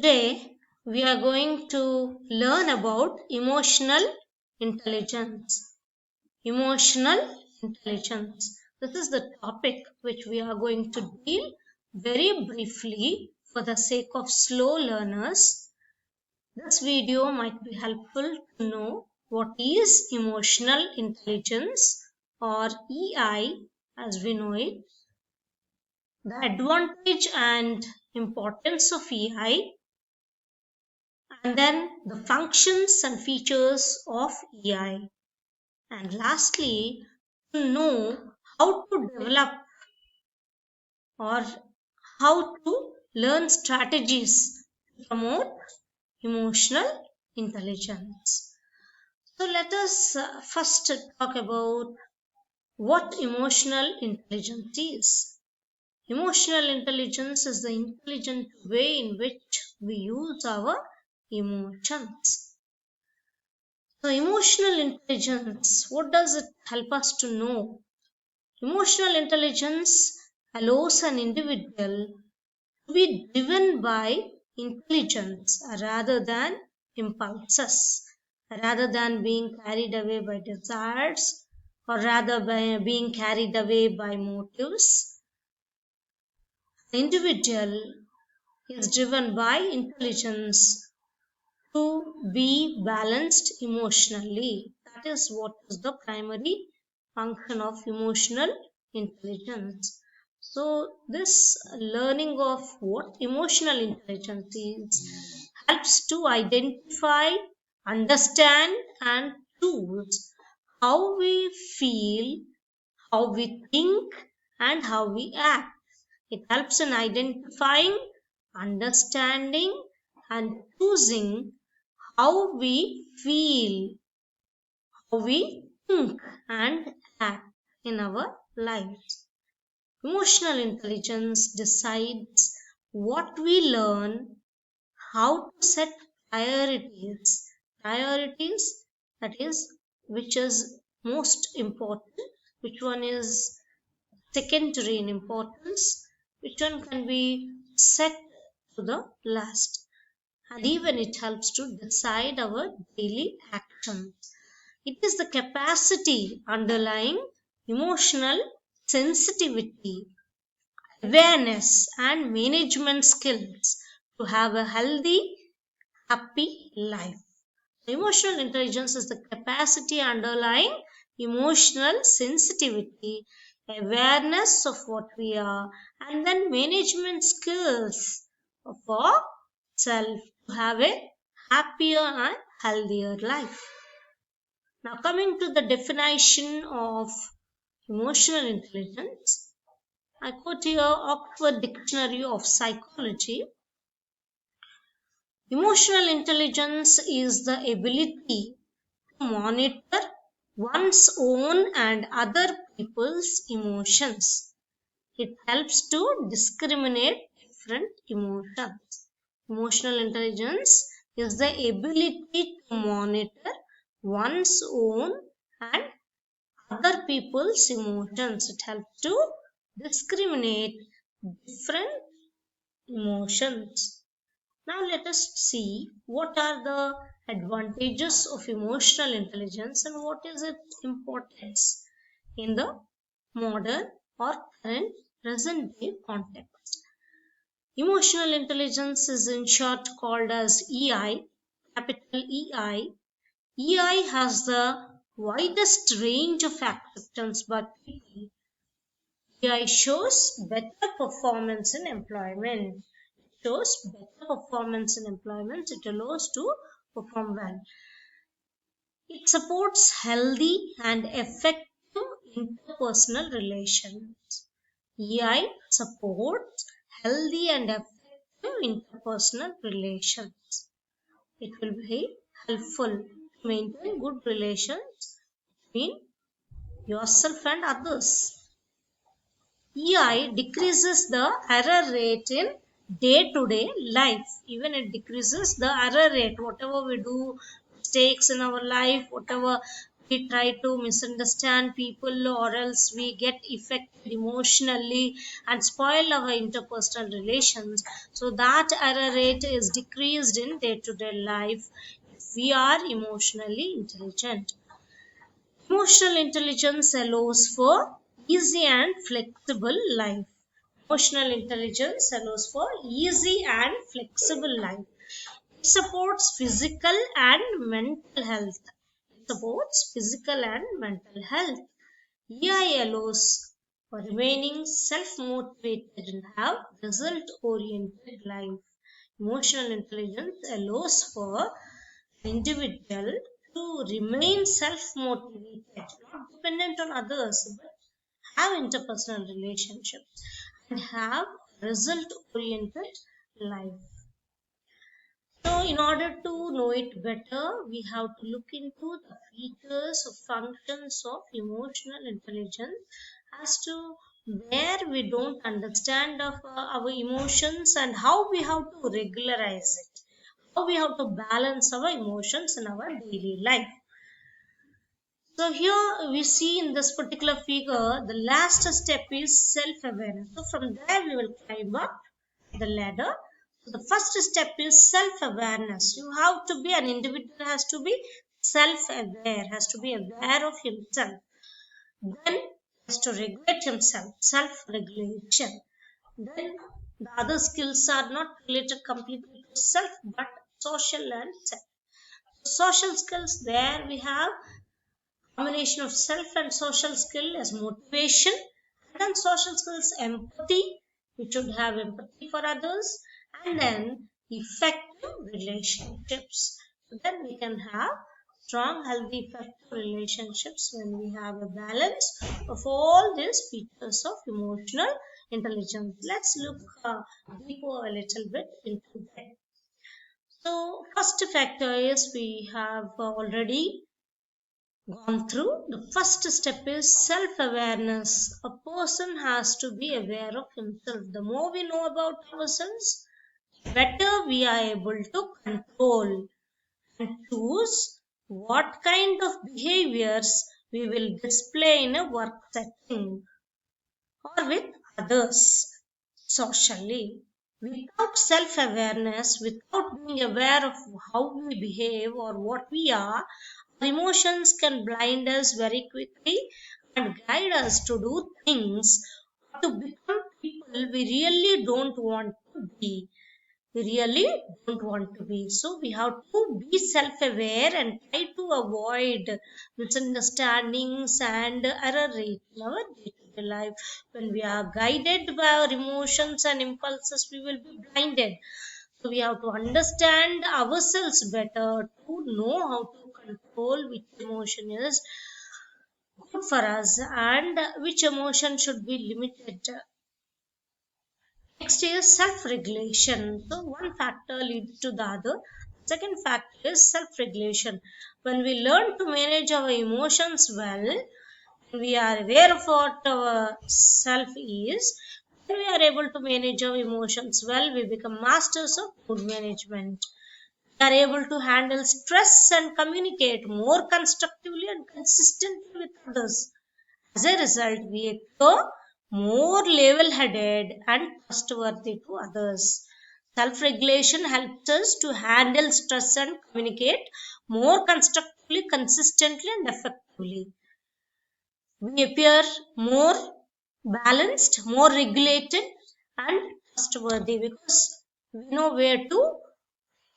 Today, we are going to learn about emotional intelligence. Emotional intelligence. This is the topic which we are going to deal very briefly for the sake of slow learners. This video might be helpful to know what is emotional intelligence or EI as we know it, the advantage and importance of EI, and then the functions and features of EI, and lastly to know how to develop or how to learn strategies to promote emotional intelligence. So let us first talk about what emotional intelligence is. Emotional intelligence is the intelligent way in which we use our emotions. So, emotional intelligence, what does it help us to know? Emotional intelligence allows an individual to be driven by intelligence rather than impulses, rather than being carried away by desires, or rather by being carried away by motives. The individual is driven by intelligence to be balanced emotionally. That is what is the primary function of emotional intelligence. So, this learning of what emotional intelligence is helps to identify, understand, and choose how we feel, how we think, and how we act. It helps in identifying, understanding, and choosing how we feel, how we think, and act in our lives. Emotional intelligence decides what we learn, how to set priorities, that is, which is most important, which one is secondary in importance, which one can be set to the last, and even it helps to decide our daily actions. It is the capacity underlying emotional sensitivity, awareness, and management skills to have a healthy, happy life. Emotional intelligence is the capacity underlying emotional sensitivity, awareness of what we are, and then management skills for self to have a happier and healthier life. Now, coming to the definition of emotional intelligence, I quote here Oxford Dictionary of Psychology. Emotional intelligence is the ability to monitor one's own and other people's emotions. It helps to discriminate different emotions. Emotional intelligence is the ability to monitor one's own and other people's emotions. It helps to discriminate different emotions. Now let us see what are the advantages of emotional intelligence and what is its importance in the modern or current present day context. Emotional intelligence is in short called as EI, capital EI. EI has the widest range of acceptance by people. EI shows better performance in employment. Shows better performance in employment. It allows to perform well. It supports healthy and effective interpersonal relations. EI supports healthy and effective interpersonal relations. It will be helpful to maintain good relations between yourself and others. EI decreases the error rate in day-to-day life. Even it decreases the error rate. Whatever we do, mistakes in our life, whatever we try to misunderstand people, or else we get affected emotionally and spoil our interpersonal relations. So that error rate is decreased in day-to-day life if we are emotionally intelligent. Emotional intelligence allows for easy and flexible life. Emotional intelligence allows for easy and flexible life. It supports physical and mental health. It supports physical and mental health. EI allows for remaining self-motivated and have result-oriented life. Emotional intelligence allows for individual to remain self-motivated, not dependent on others, but have interpersonal relationships and have result-oriented life. So, in order to know it better, we have to look into the features or functions of emotional intelligence as to where we don't understand of our emotions and how we have to regularize it, how we have to balance our emotions in our daily life. So here we see in this particular figure, the last step is self-awareness. So from there we will climb up the ladder. So the first step is self-awareness. You have to be, an individual has to be self-aware, has to be aware of himself. Then has to regulate himself, self-regulation. Then the other skills are not related completely to self, but social and self. Social skills, there we have combination of self and social skill as motivation, and then social skills empathy, we should have empathy for others, and then effective relationships. So then we can have strong healthy effective relationships when we have a balance of all these features of emotional intelligence. Let's look deeper a little bit into that. So first factor is we have already gone through. The first step is self awareness. A person has to be aware of himself. The more we know about ourselves, the better we are able to control and choose what kind of behaviors we will display in a work setting or with others socially. Without self awareness, without being aware of how we behave or what we are, emotions can blind us very quickly and guide us to do things or to become people we really don't want to be. We really don't want to be. So we have to be self-aware and try to avoid misunderstandings and error rate in our day-to-day life. When we are guided by our emotions and impulses, we will be blinded. So we have to understand ourselves better to know how to control which emotion is good for us and which emotion should be limited. Next is self-regulation. So one factor leads to the other. Second factor is self-regulation. When we learn to manage our emotions well, when we are aware of what our self is, when we are able to manage our emotions well, we become masters of mood management. We are able to handle stress and communicate more constructively and consistently with others. As a result, we appear more level headed and trustworthy to others. Self regulation helps us to handle stress and communicate more constructively, consistently, and effectively. We appear more balanced, more regulated, and trustworthy because we know where to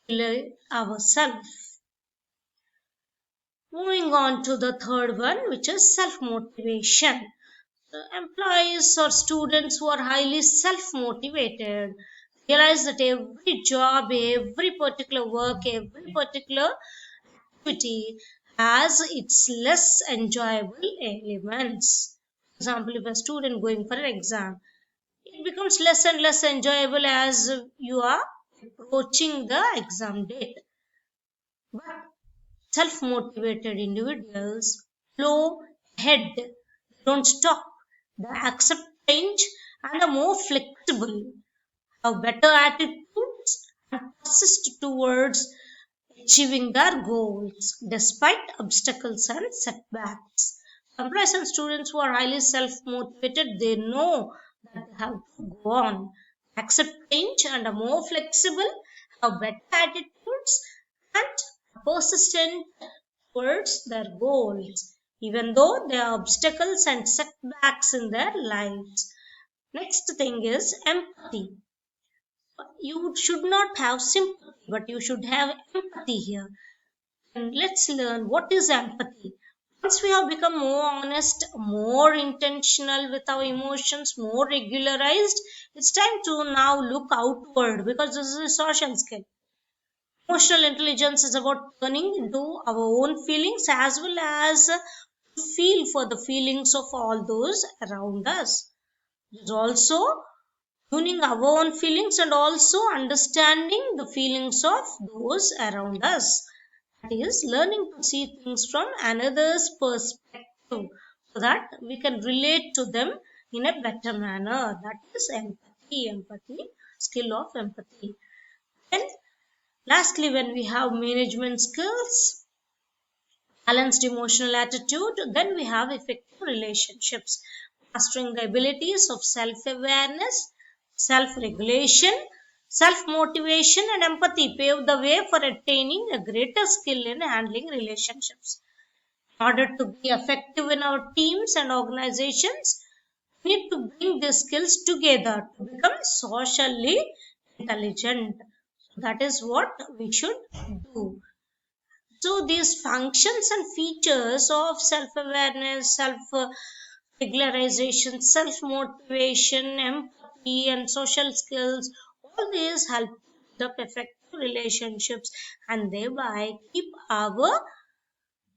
rely ourselves. Moving on to the third one, which is self motivation. Employees or students who are highly self motivated realize that every job, every particular work, every particular activity has its less enjoyable elements. For example, if a student going for an exam, it becomes less and less enjoyable as you are approaching the exam date. But self motivated individuals flow ahead, they don't stop, they accept change and are more flexible, have better attitudes, and persist towards achieving their goals despite obstacles and setbacks. Employees and students who are highly self-motivated, they know that they have to go on, accept change and are more flexible, have better attitudes and persistent towards their goals, even though there are obstacles and setbacks in their lives. Next thing is empathy. You should not have sympathy, but you should have empathy here. And let's learn what is empathy. Once we have become more honest, more intentional with our emotions, more regularized, it's time to now look outward because this is a social skill. Emotional intelligence is about turning into our own feelings as well as to feel for the feelings of all those around us. It is also tuning our own feelings and also understanding the feelings of those around us. That is, learning to see things from another's perspective so that we can relate to them in a better manner. That is empathy, skill of empathy. And lastly, when we have management skills, balanced emotional attitude, then we have effective relationships, mastering the abilities of self-awareness, self-regulation, self-motivation and empathy pave the way for attaining a greater skill in handling relationships. In order to be effective in our teams and organizations, we need to bring these skills together to become socially intelligent. So that is what we should do. So these functions and features of self-awareness, self-regularization, self-motivation, empathy and social skills, all these help develop effective relationships and thereby keep our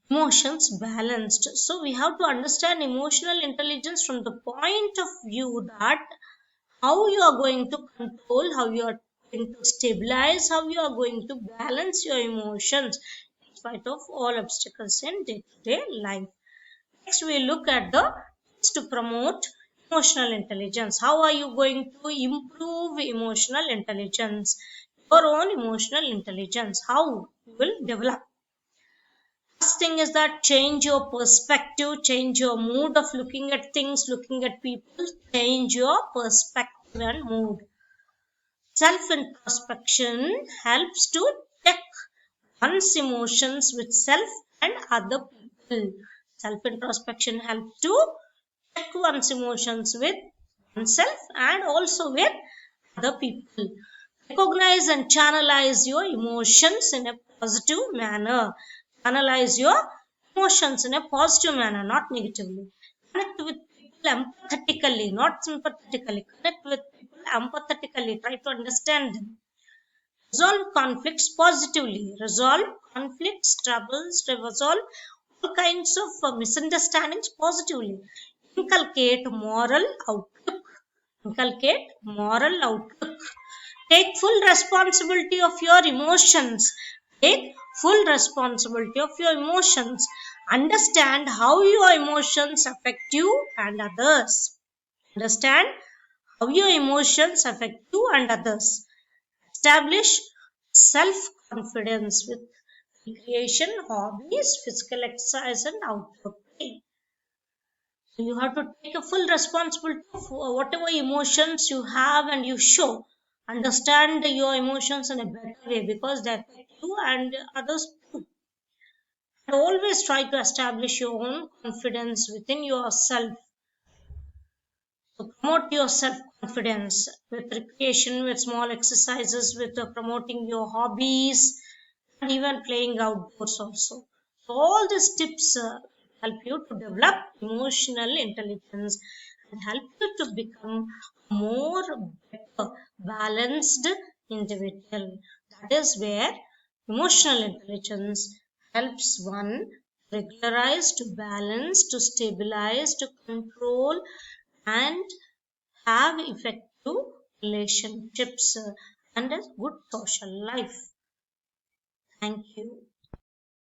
emotions balanced. So we have to understand emotional intelligence from the point of view that how you are going to control, how you are going to stabilize, how you are going to balance your emotions in spite of all obstacles in day-to-day life. Next, we look at the tips to promote emotional intelligence. How are you going to improve emotional intelligence? Your own emotional intelligence. How you will develop. First thing is that change your perspective, change your mood of looking at things, looking at people, change your perspective and mood. Self introspection helps to check one's emotions with self and other people. Self introspection helps to check one's emotions with oneself and also with other people. Recognize and channelize your emotions in a positive manner. Channelize your emotions in a positive manner, not negatively. Connect with people empathetically, not sympathetically. Connect with people empathetically. Try to understand them. Resolve conflicts positively. Resolve conflicts, troubles, resolve all kinds of misunderstandings positively. Inculcate moral outlook. Inculcate moral outlook. Take full responsibility of your emotions. Take full responsibility of your emotions. Understand how your emotions affect you and others. Understand how your emotions affect you and others. Establish self-confidence with recreation, hobbies, physical exercise, and outdoor play. So you have to take a full responsibility for whatever emotions you have and you show. Understand your emotions in a better way because they affect you and others too. And always try to establish your own confidence within yourself. So promote your self-confidence with recreation, with small exercises, with promoting your hobbies, and even playing outdoors also. So all these tips help you to develop emotional intelligence and help you to become a more better, balanced individual. That is where emotional intelligence helps one regularize, to balance, to stabilize, to control, and have effective relationships and a good social life. Thank you.